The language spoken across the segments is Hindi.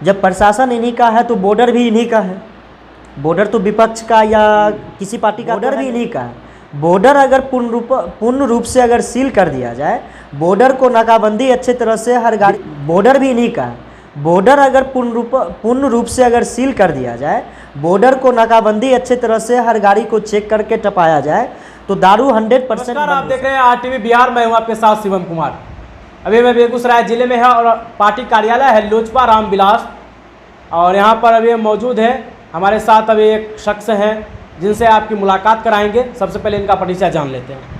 जब प्रशासन इन्हीं का है तो बॉर्डर भी इन्हीं का है। बॉर्डर तो विपक्ष का या किसी पार्टी का, बॉर्डर भी इन्हीं का है। बॉर्डर अगर पूर्ण रूप से अगर सील कर दिया जाए, बॉर्डर को नाकाबंदी अच्छे तरह से हर गाड़ी, बॉर्डर भी इन्हीं का है। बॉर्डर अगर पूर्ण रूप से अगर सील कर दिया जाए, बॉर्डर को नाकाबंदी अच्छे तरह से हर गाड़ी को चेक करके टपाया जाए तो दारू 100%। आप देख रहे हैं RTV बिहार, मैं हूँ आपके साथ शिवम कुमार। अभी मैं बेगूसराय जिले में है और पार्टी कार्यालय है लोजपा रामविलास, और यहाँ पर अभी मौजूद है। हमारे साथ अभी एक शख्स हैं जिनसे आपकी मुलाकात कराएंगे। सबसे पहले इनका परिचय जान लेते हैं।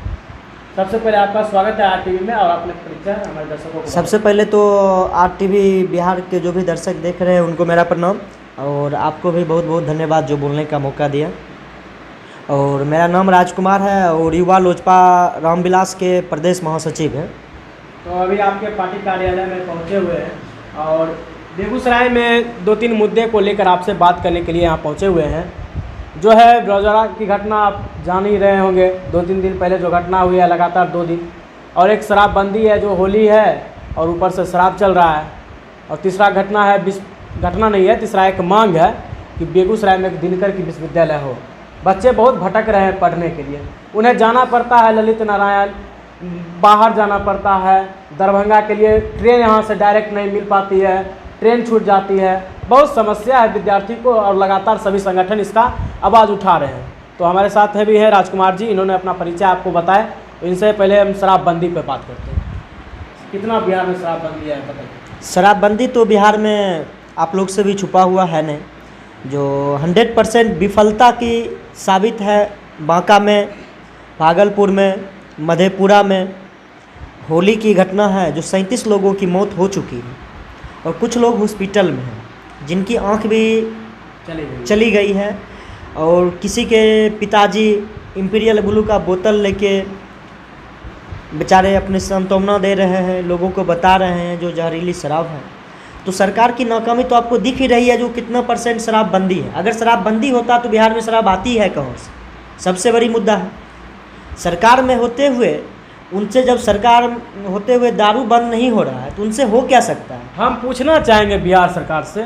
सबसे पहले आपका स्वागत है RTV में, और अपने परिचय हमारे दर्शकों को। सबसे पहले तो RTV बिहार के जो भी दर्शक देख रहे हैं उनको मेरा प्रणाम, और आपको भी बहुत बहुत धन्यवाद जो बोलने का मौका दिया। और मेरा नाम राजकुमार है और युवा लोजपा रामविलास के प्रदेश महासचिव हैं। तो अभी आपके पार्टी कार्यालय में पहुँचे हुए हैं, और बेगूसराय में 2-3 मुद्दे को लेकर आपसे बात करने के लिए यहाँ पहुँचे हुए हैं। जो है रोजगार की घटना आप जान ही रहे होंगे, 2-3 दिन पहले जो घटना हुई है लगातार 2 दिन, और एक शराबबंदी है जो होली है और ऊपर से शराब चल रहा है। और तीसरा घटना है, घटना नहीं है, तीसरा एक मांग है कि बेगूसराय में एक दिनकर की विश्वविद्यालय हो। बच्चे बहुत भटक रहे हैं पढ़ने के लिए, उन्हें जाना पड़ता है ललित नारायण, बाहर जाना पड़ता है दरभंगा के लिए, ट्रेन यहाँ से डायरेक्ट नहीं मिल पाती है, ट्रेन छूट जाती है, बहुत समस्या है विद्यार्थी को, और लगातार सभी संगठन इसका आवाज़ उठा रहे हैं। तो हमारे साथ भी है राजकुमार जी, इन्होंने अपना परिचय आपको बताया। तो इनसे पहले हम शराबबंदी पर बात करते हैं। कितना बिहार में शराबबंदी है बताइए। शराबबंदी तो बिहार में आप लोग से भी छुपा हुआ है नहीं, जो 100% विफलता की साबित है। बांका में, भागलपुर में, मधेपुरा में होली की घटना है जो 37 लोगों की मौत हो चुकी है, और कुछ लोग हॉस्पिटल में हैं जिनकी आंख भी चली गई है, और किसी के पिताजी इंपीरियल ब्लू का बोतल लेके बेचारे अपने सांत्वना दे रहे हैं, लोगों को बता रहे हैं जो जहरीली शराब है। तो सरकार की नाकामी तो आपको दिख ही रही है, जो कितना % शराबबंदी है। अगर शराबबंदी होता तो बिहार में शराब आती है कहाँ से? सबसे बड़ी मुद्दा है। सरकार में होते हुए, उनसे जब सरकार होते हुए दारू बंद नहीं हो रहा है तो उनसे हो क्या सकता है? हम पूछना चाहेंगे बिहार सरकार से,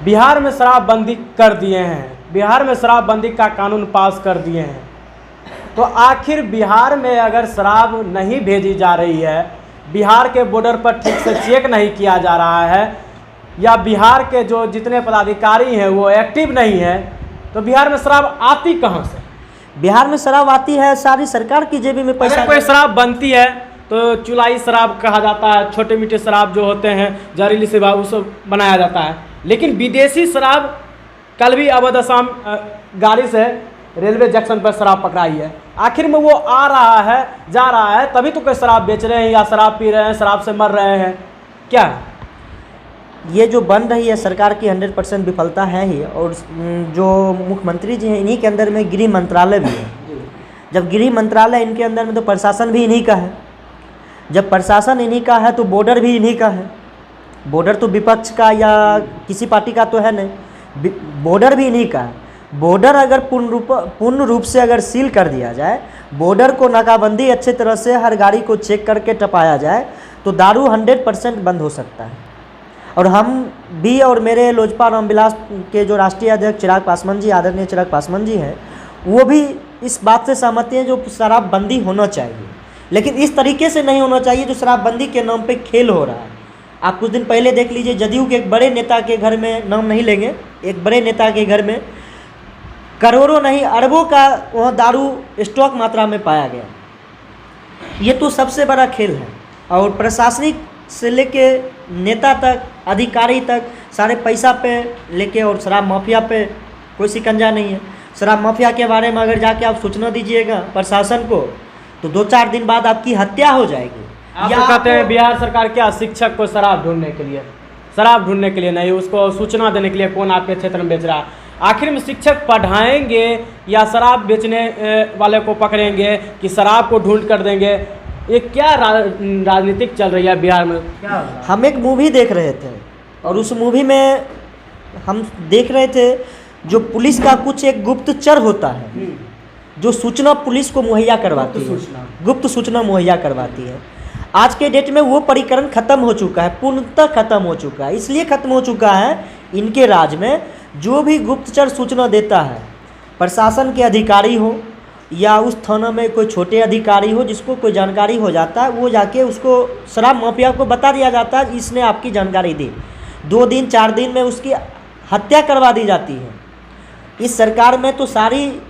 बिहार में शराबबंदी कर दिए हैं, बिहार में शराबबंदी का कानून पास कर दिए हैं, तो आखिर बिहार में अगर शराब नहीं भेजी जा रही है, बिहार के बॉर्डर पर ठीक से चेक नहीं किया जा रहा है, या बिहार के जो जितने पदाधिकारी हैं वो एक्टिव नहीं है, तो बिहार में शराब आती कहाँ से? बिहार में शराब आती है सारी सरकार की जेबी में पैसा। अगर कोई शराब बनती है तो चुलाई शराब कहा जाता है, छोटे मीठे शराब जो होते हैं जहरीली शराब, उसको बनाया जाता है। लेकिन विदेशी शराब, कल भी अवध असम गाड़ी से रेलवे जंक्शन पर शराब पकड़ाई है। आखिर में वो आ रहा है, जा रहा है, तभी तो कोई शराब बेच रहे हैं या शराब पी रहे हैं, शराब से मर रहे हैं क्या? ये जो बन रही है सरकार की 100% विफलता है ही। और जो मुख्यमंत्री जी हैं, इन्हीं के अंदर में गृह मंत्रालय भी है। जब गृह मंत्रालय इनके अंदर में, तो प्रशासन भी इन्हीं का है। जब प्रशासन इन्हीं का है तो बॉर्डर भी इन्हीं का है। बॉर्डर तो विपक्ष का या किसी पार्टी का तो है नहीं, बॉर्डर भी इन्हीं का है। बॉर्डर अगर पूर्ण रूप से अगर सील कर दिया जाए, बॉर्डर को नाकाबंदी अच्छे तरह से हर गाड़ी को चेक करके टपाया जाए तो दारू 100% बंद हो सकता है। और हम भी, और मेरे लोजपा रामविलास के जो राष्ट्रीय अध्यक्ष चिराग पासवान जी, आदरणीय चिराग पासवान जी हैं, वो भी इस बात से सहमत हैं जो शराबबंदी होना चाहिए, लेकिन इस तरीके से नहीं होना चाहिए जो शराबबंदी के नाम पे खेल हो रहा है। आप कुछ दिन पहले देख लीजिए, जदयू के एक बड़े नेता के घर में, नाम नहीं लेंगे, एक बड़े नेता के घर में करोड़ों नहीं अरबों का वहाँ दारू स्टॉक मात्रा में पाया गया। ये तो सबसे बड़ा खेल है। और प्रशासनिक से लेके नेता तक, अधिकारी तक, सारे पैसा पे लेके, और शराब माफिया पे कोई शिकंजा नहीं है। शराब माफिया के बारे में अगर जाके आप सूचना दीजिएगा प्रशासन को, तो 2-4 दिन बाद आपकी हत्या हो जाएगी। आप तो कहते हैं बिहार सरकार क्या शिक्षक को शराब ढूंढने के लिए, शराब ढूंढने के लिए नहीं, उसको सूचना देने के लिए कौन आपके क्षेत्र में बेच रहा है? आखिर में शिक्षक पढ़ाएंगे या शराब बेचने वाले को पकड़ेंगे कि शराब को ढूंढ कर देंगे? ये क्या राजनीतिक चल रही है बिहार में? क्या हम एक मूवी देख रहे थे, और उस मूवी में हम देख रहे थे जो पुलिस का कुछ एक गुप्तचर होता है जो सूचना पुलिस को मुहैया करवाती है, गुप्त सूचना मुहैया करवाती है। आज के डेट में वो परिकरण खत्म हो चुका है, पूर्णतः खत्म हो चुका है। इसलिए खत्म हो चुका है इनके राज में जो भी गुप्तचर सूचना देता है, प्रशासन के अधिकारी हो या उस थाना में कोई छोटे अधिकारी हो, जिसको कोई जानकारी हो जाता है, वो जाके उसको शराब माफिया को बता दिया जाता है इसने आपकी जानकारी दी, 2 दिन 4 दिन में उसकी हत्या करवा दी जाती है। इस सरकार में तो सारी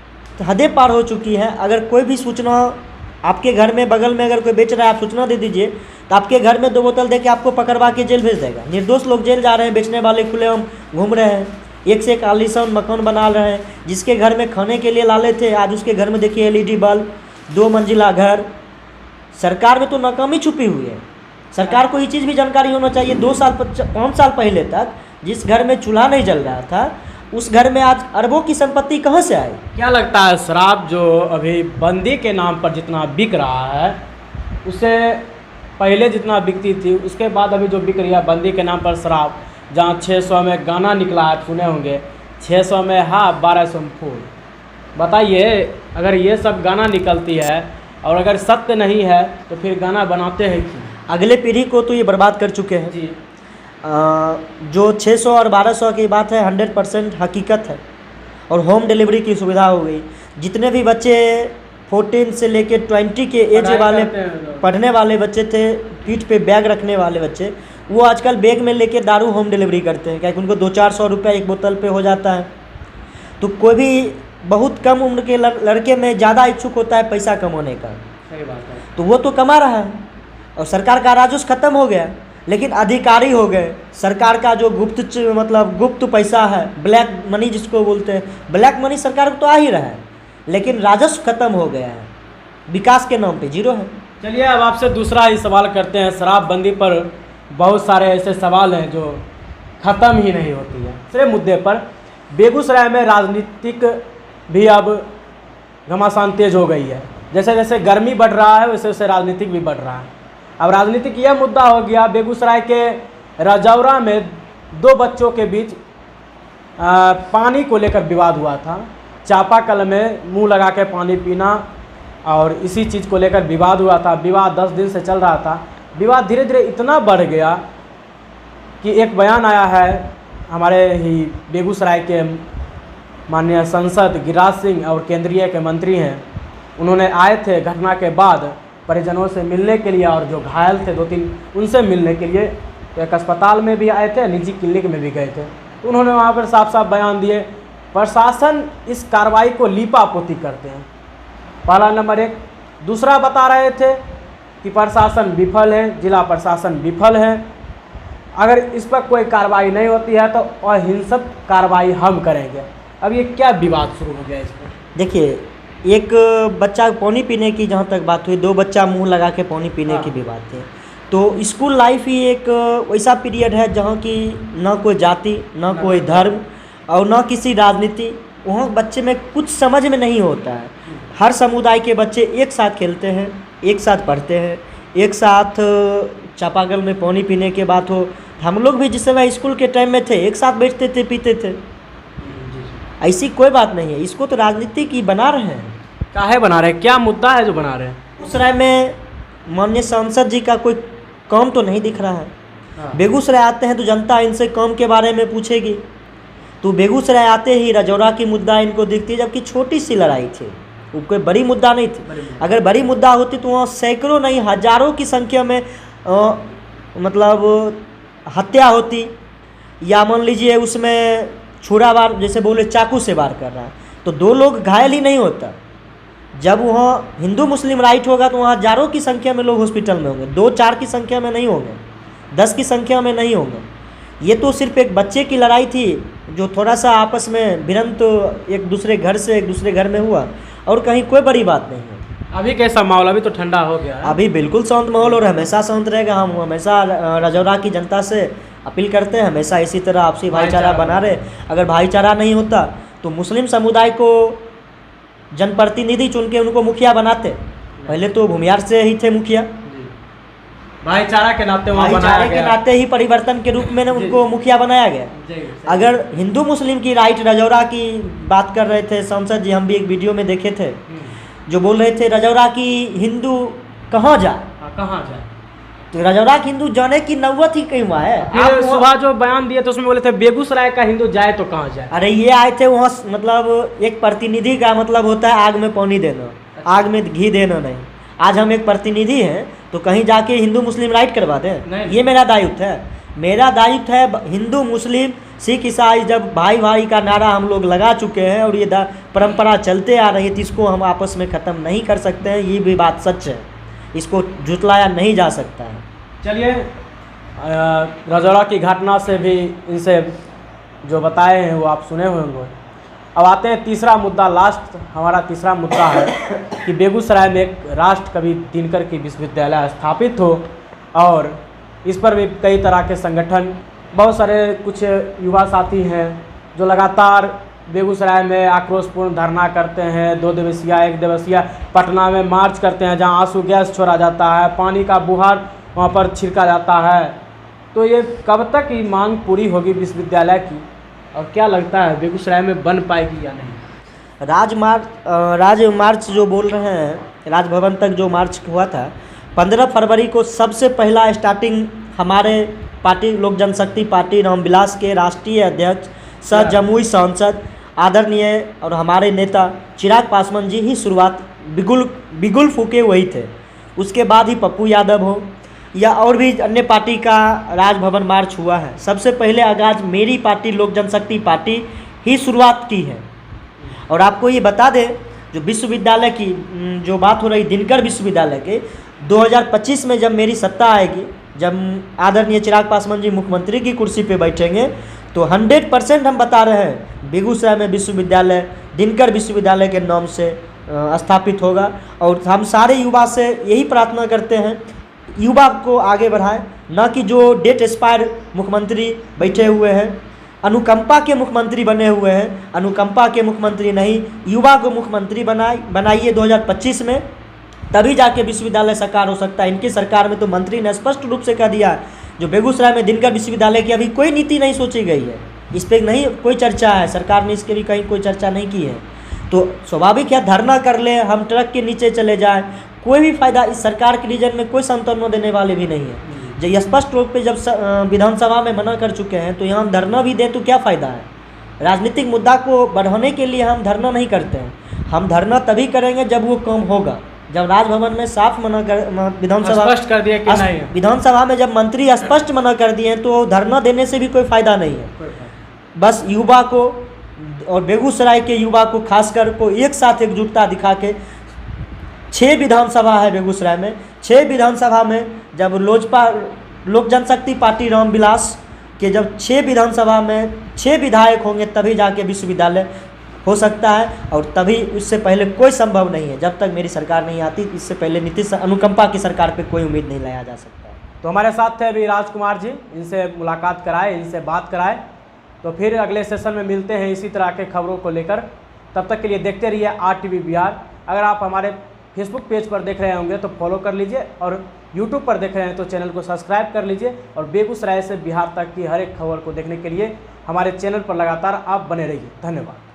हदें पार हो चुकी हैं। अगर कोई भी सूचना आपके घर में बगल में अगर कोई बेच रहा है, आप सूचना दे दीजिए तो आपके घर में 2 बोतल दे के आपको पकड़वा के जेल भेज देगा। निर्दोष लोग जेल जा रहे हैं, बेचने वाले खुलेआम घूम रहे हैं, एक से एक आलीशान मकान बना रहे हैं। जिसके घर में खाने के लिए लाले थे, आज उसके घर में देखिए LED बल्ब, 2 मंजिला घर। सरकार में तो नाकामी छुपी हुई है। सरकार को ये चीज़ भी जानकारी होना चाहिए, 2 साल 5 साल पहले तक जिस घर में चूल्हा नहीं जल रहा था, उस घर में आज अरबों की संपत्ति कहाँ से आई? क्या लगता है शराब जो अभी बंदी के नाम पर जितना बिक रहा है, उससे पहले जितना बिकती थी, उसके बाद अभी जो बिक रही है बंदी के नाम पर शराब, जहाँ 600 में गाना निकला है, सुने होंगे 600 में हाफ 1200 में फूल। बताइए, अगर ये सब गाना निकलती है और अगर सत्य नहीं है तो फिर गाना बनाते हैं क्यों? अगले पीढ़ी को तो ये बर्बाद कर चुके हैं जी। जो 600 और 1200 की बात है 100% हकीकत है। और होम डिलीवरी की सुविधा हो गई। जितने भी बच्चे 14 से लेके 20 के एज वाले पढ़ने वाले बच्चे थे, पीठ पे बैग रखने वाले बच्चे, वो आजकल बैग में लेके दारू होम डिलीवरी करते हैं, क्योंकि उनको 200-400 रुपये एक बोतल पे हो जाता है। तो कोई भी बहुत कम उम्र के लड़के में ज़्यादा इच्छुक होता है पैसा कमाने का। सही बात है। तो वो तो कमा रहा है और सरकार का राजस्व खत्म हो गया, लेकिन अधिकारी हो गए। सरकार का जो गुप्त पैसा है, ब्लैक मनी जिसको बोलते हैं, ब्लैक मनी सरकार को तो आ ही रहा है, लेकिन राजस्व खत्म हो गया है, विकास के नाम पे जीरो है। चलिए अब आपसे दूसरा ही सवाल करते हैं। शराबबंदी पर बहुत सारे ऐसे सवाल हैं जो ख़त्म ही नहीं होती है। दूसरे मुद्दे पर बेगूसराय में राजनीतिक भी अब घमासान तेज हो गई है। जैसे जैसे गर्मी बढ़ रहा है वैसे वैसे राजनीतिक भी बढ़ रहा है। अब राजनीतिक यह मुद्दा हो गया, बेगूसराय के रजौरा में 2 बच्चों के बीच पानी को लेकर विवाद हुआ था। चापाकल में मुंह लगा के पानी पीना और इसी चीज़ को लेकर विवाद हुआ था। विवाद 10 दिन से चल रहा था। विवाद धीरे धीरे इतना बढ़ गया कि एक बयान आया है हमारे ही बेगूसराय के माननीय सांसद गिरिराज सिंह और केंद्रीय के मंत्री हैं, उन्होंने आए थे घटना के बाद परिजनों से मिलने के लिए, और जो घायल थे 2-3 उनसे मिलने के लिए। तो एक अस्पताल में भी आए थे, निजी क्लिनिक में भी गए थे। तो उन्होंने वहाँ पर साफ साफ बयान दिए, प्रशासन इस कार्रवाई को लीपापोती करते हैं, पहला नंबर 1। दूसरा बता रहे थे कि प्रशासन विफल है, जिला प्रशासन विफल है, अगर इस पर कोई कार्रवाई नहीं होती है तो अहिंसक कार्रवाई हम करेंगे। अब ये क्या विवाद शुरू हो गया इस पर? देखिए, एक बच्चा पानी पीने की जहाँ तक बात हुई, 2 बच्चा मुंह लगा के पानी पीने की भी बात है। तो स्कूल लाइफ ही एक वैसा पीरियड है जहाँ की ना कोई जाति, ना कोई धर्म और ना किसी राजनीति, वहाँ बच्चे में कुछ समझ में नहीं होता है। हर समुदाय के बच्चे एक साथ खेलते हैं, एक साथ पढ़ते हैं, एक साथ चापाकल में पानी पीने की बात हो। हम लोग भी जिस समय स्कूल के टाइम में थे एक साथ बैठते थे, पीते थे। ऐसी कोई बात नहीं है। इसको तो राजनीति की बना रहे हैं। काहे बना रहे हैं? क्या मुद्दा है जो बना रहे हैं? बेगूसराय में माननीय सांसद जी का कोई काम तो नहीं दिख रहा है। बेगूसराय आते हैं तो जनता इनसे काम के बारे में पूछेगी, तो बेगूसराय आते ही रजौरा की मुद्दा इनको दिखती है, जबकि छोटी सी लड़ाई थी, वो कोई बड़ी मुद्दा नहीं थी। अगर बड़ी मुद्दा होती तो वहाँ सैकड़ों नहीं हजारों की संख्या में हत्या होती, या मान लीजिए उसमें छुरा वार, जैसे बोले चाकू से वार कर रहा है तो 2 लोग घायल ही नहीं होता। जब वहाँ हिंदू मुस्लिम राइट होगा तो वहाँ हजारों की संख्या में लोग हॉस्पिटल में होंगे, 2-4 की संख्या में नहीं होंगे, 10 की संख्या में नहीं होंगे। ये तो सिर्फ एक बच्चे की लड़ाई थी जो थोड़ा सा आपस में भिड़ंत एक दूसरे घर से एक दूसरे घर में हुआ, और कहीं कोई बड़ी बात नहीं है। अभी कैसा माहौल? अभी तो ठंडा हो गया है। अभी बिल्कुल शांत माहौल और हमेशा शांत रहेगा। हम हमेशा रजौरा की जनता से अपील करते हैं हमेशा इसी तरह आपसी भाईचारा बना रहे। अगर भाईचारा नहीं होता तो मुस्लिम समुदाय को जनप्रतिनिधि चुन के उनको मुखिया बनाते। पहले तो भूमिहार से ही थे मुखिया, भाईचारा के नाते वहाँ भाईचारे के नाते ही परिवर्तन के रूप में उनको मुखिया बनाया गया। अगर हिंदू मुस्लिम की राइट, रजौरा की बात कर रहे थे सांसद जी, हम भी एक वीडियो में देखे थे जो बोल रहे थे रजौरा की हिंदू कहाँ जाए, कहाँ जाए, तो रजौरा के हिंदू जाने की नौबत ही कहीं हुआ है। फिर सुबह जो बयान दिए तो उसमें बोले थे बेगूसराय का हिंदू जाए तो कहाँ जाए। अरे ये आए थे वहाँ, मतलब एक प्रतिनिधि का मतलब होता है आग में पानी देना, आग में घी देना नहीं। आज हम एक प्रतिनिधि हैं तो कहीं जाके हिंदू मुस्लिम राइट करवा दें, ये मेरा दायित्व है। मेरा दायित्व है हिंदू मुस्लिम सिख ईसाई जब भाई भाई का नारा हम लोग लगा चुके हैं और ये परंपरा चलते आ रही है तो इसको हम आपस में ख़त्म नहीं कर सकते हैं, ये भी बात सच है, इसको झुटलाया नहीं जा सकता है। चलिए रजौरा की घटना से भी इनसे जो बताए हैं वो आप सुने हुए होंगे। अब आते हैं तीसरा मुद्दा, लास्ट हमारा तीसरा मुद्दा है कि बेगूसराय में एक राष्ट्र कवि दिनकर की विश्वविद्यालय स्थापित हो, और इस पर भी कई तरह के संगठन, बहुत सारे कुछ युवा साथी हैं जो लगातार बेगूसराय में आक्रोशपूर्ण धरना करते हैं। 2 दिवसीय 1 दिवसीय पटना में मार्च करते हैं जहां आंसू गैस छोड़ा जाता है, पानी का बुहार वहां पर छिड़का जाता है। तो ये कब तक ये मांग पूरी होगी विश्वविद्यालय की, और क्या लगता है बेगूसराय में बन पाएगी या नहीं? राज मार्च जो बोल रहे हैं, राजभवन तक जो मार्च हुआ था 15 फरवरी को, सबसे पहला स्टार्टिंग हमारे पार्टी लोक जनशक्ति पार्टी रामविलास के राष्ट्रीय अध्यक्ष सह जमुई सांसद आदरणीय और हमारे नेता चिराग पासवान जी ही शुरुआत बिगुल फूके वही थे। उसके बाद ही पप्पू यादव हो या और भी अन्य पार्टी का राजभवन मार्च हुआ है। सबसे पहले आगाज मेरी पार्टी लोक जनशक्ति पार्टी ही शुरुआत की है। और आपको ये बता दें, जो विश्वविद्यालय की जो बात हो रही दिनकर विश्वविद्यालय के, 2025 में जब मेरी सत्ता आएगी, जब आदरणीय चिराग पासवान जी मुख्यमंत्री की कुर्सी पे बैठेंगे, तो 100% हम बता रहे हैं बेगूसराय में विश्वविद्यालय दिनकर विश्वविद्यालय के नाम से स्थापित होगा। और हम सारे युवा से यही प्रार्थना करते हैं, युवा को आगे बढ़ाएं, न कि जो डेट एक्सपायर मुख्यमंत्री बैठे हुए हैं, अनुकंपा के मुख्यमंत्री बने हुए हैं, अनुकंपा के मुख्यमंत्री नहीं, युवा को मुख्यमंत्री बनाइए 2025 में, तभी जाके विश्वविद्यालय साकार हो सकता है। इनकी सरकार में तो मंत्री ने स्पष्ट रूप से कह दिया, जो बेगूसराय में दिनकर विश्वविद्यालय की अभी कोई नीति नहीं सोची गई है, इस पर नहीं कोई चर्चा है, सरकार ने इसके भी कहीं कोई चर्चा नहीं की है। तो स्वाभाविक है धरना कर ले, हम ट्रक के नीचे चले जाएं, कोई भी फायदा इस सरकार के रीजन में कोई सांत्वना देने वाले भी नहीं है। जब स्पष्ट रूप पे जब विधानसभा में मना कर चुके हैं तो यहाँ हम धरना भी दें तो क्या फ़ायदा है? राजनीतिक मुद्दा को बढ़ाने के लिए हम धरना नहीं करते हैं, हम धरना तभी करेंगे जब वो काम होगा। जब राजभवन में साफ मना कर विधानसभा स्पष्ट कर दिया कि नहीं, विधानसभा में जब मंत्री स्पष्ट मना कर दिए तो धरना देने से भी कोई फ़ायदा नहीं है। बस युवा को और बेगूसराय के युवा को खासकर को एक साथ एकजुटता दिखा के 6 विधानसभा है बेगूसराय में, 6 विधानसभा में जब लोजपा लोक जनशक्ति पार्टी रामविलास के जब 6 विधानसभा में 6 विधायक होंगे तभी जाके विश्वविद्यालय हो सकता है, और तभी उससे पहले कोई संभव नहीं है। जब तक मेरी सरकार नहीं आती, इससे पहले नीतीश अनुकंपा की सरकार पे कोई उम्मीद नहीं लाया जा सकता। तो हमारे साथ थे अभी राजकुमार जी, इनसे मुलाकात कराए, इनसे बात कराए, तो फिर अगले सेशन में मिलते हैं इसी तरह के खबरों को लेकर। तब तक के लिए देखते रहिए RTV बिहार। अगर आप हमारे फेसबुक पेज पर देख रहे होंगे तो फॉलो कर लीजिए, और यूट्यूब पर देख रहे हैं तो चैनल को सब्सक्राइब कर लीजिए, और बेगूसराय से बिहार तक की हर एक खबर को देखने के लिए हमारे चैनल पर लगातार आप बने रहिए। धन्यवाद।